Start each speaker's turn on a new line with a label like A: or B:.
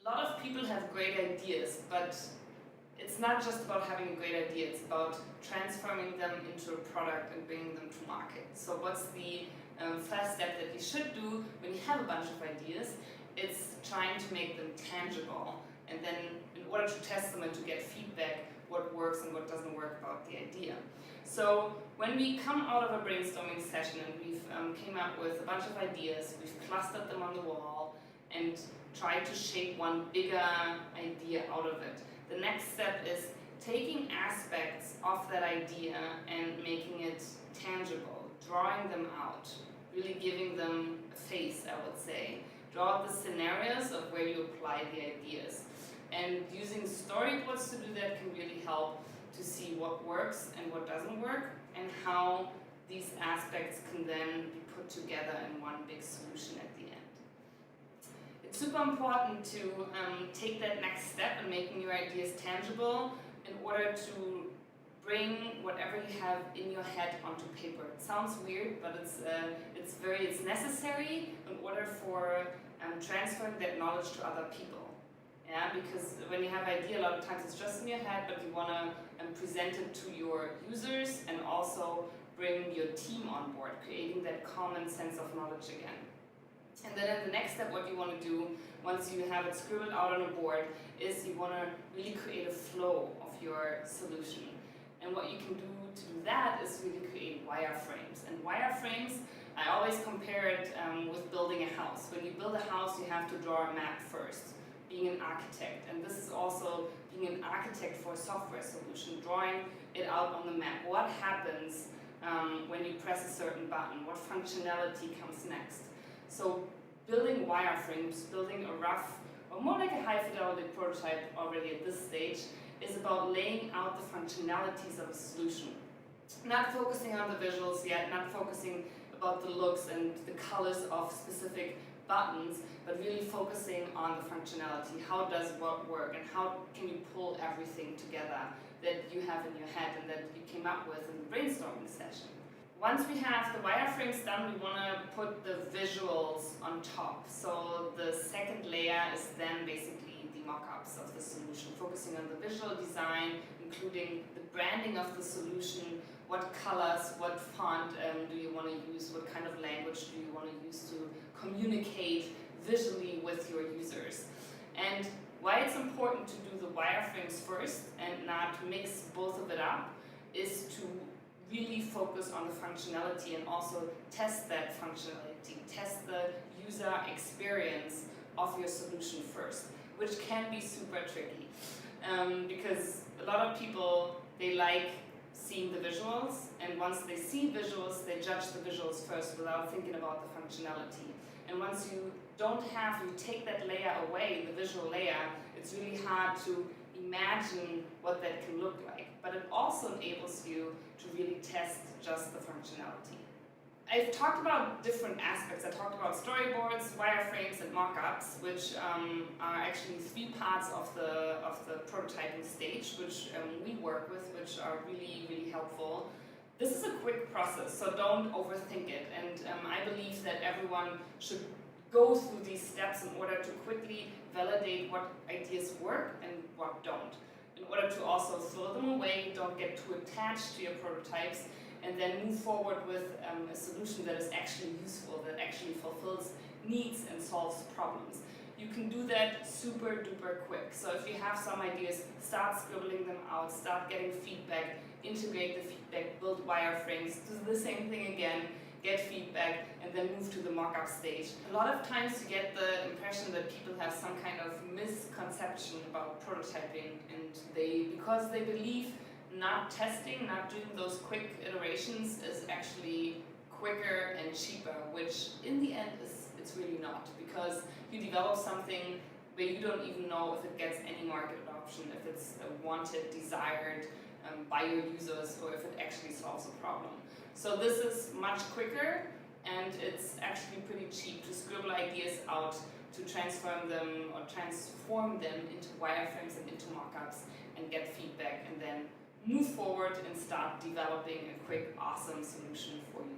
A: A lot of people have great ideas, but it's not just about having a great idea, it's about transforming them into a product and bringing them to market. So what's the first step that you should do when you have a bunch of ideas? It's trying to make them tangible, and then in order to test them and to get feedback, what works and what doesn't work about the idea. So when we come out of a brainstorming session and we've came up with a bunch of ideas, we've clustered them on the wall and tried to shape one bigger idea out of it. The next step is taking aspects of that idea and making it tangible, drawing them out, really giving them a face, I would say. Draw out the scenarios of where you apply the ideas. And using storyboards to do that can really help to see what works and what doesn't work, and how these aspects can then be put together in one big solution at the end. It's super important to take that next step in making your ideas tangible in order to bring whatever you have in your head onto paper. It sounds weird, but it's necessary in order for transferring that knowledge to other people. Yeah, because when you have an idea, a lot of times it's just in your head, but you want to present it to your users and also bring your team on board, creating that common sense of knowledge again. And then in the next step, what you want to do, once you have it scribbled out on a board, is you want to really create a flow of your solution. And what you can do to do that is really create wireframes. And wireframes, I always compare it with building a house. When you build a house, you have to draw a map first, being an architect. And this is also being an architect for a software solution, drawing it out on the map. What happens when you press a certain button? What functionality comes next? So building wireframes, building a rough, or more like a high-fidelity prototype already at this stage, is about laying out the functionalities of a solution. Not focusing on the visuals yet, not focusing about the looks and the colors of specific buttons, but really focusing on the functionality. How does what work, and how can you pull everything together that you have in your head and that you came up with in the brainstorming session. Once we have the wireframes done, we want to put the visuals on top. So the second layer is then basically the mock-ups of the solution, focusing on the visual design, including the branding of the solution, what colors, what font do you want to use, what kind of language do you want to use to communicate visually with your users. And why it's important to do the wireframes first and not mix both of it up is to really focus on the functionality and also test that functionality, test the user experience of your solution first, which can be super tricky because a lot of people, they like seeing the visuals, and once they see visuals, they judge the visuals first without thinking about the functionality. And once you take that layer away, the visual layer, it's really hard to imagine what that can look like. But it also enables you to really test just the functionality. I've talked about different aspects. I talked about storyboards, wireframes, and mockups, which are actually 3 parts of the prototyping stage, which we work with, which are really, really helpful. This is a quick process, so don't overthink it. And I believe that everyone should go through these steps in order to quickly validate what ideas work and what don't. In order to also throw them away, don't get too attached to your prototypes, and then move forward with a solution that is actually useful, that actually fulfills needs and solves problems. You can do that super duper quick. So if you have some ideas, start scribbling them out, start getting feedback, integrate the feedback, build wireframes, do the same thing again, get feedback, and then move to the mock-up stage. A lot of times you get the impression that people have some kind of misconception about prototyping, and because they believe not testing, not doing those quick iterations is actually quicker and cheaper, which in the end it's really not, because you develop something where you don't even know if it gets any market adoption, if it's wanted, desired by your users, or if it actually solves a problem. So this is much quicker, and it's actually pretty cheap to scribble ideas out, to transform them into wireframes and into mockups, and get feedback, and then move forward and start developing a quick, awesome solution for you.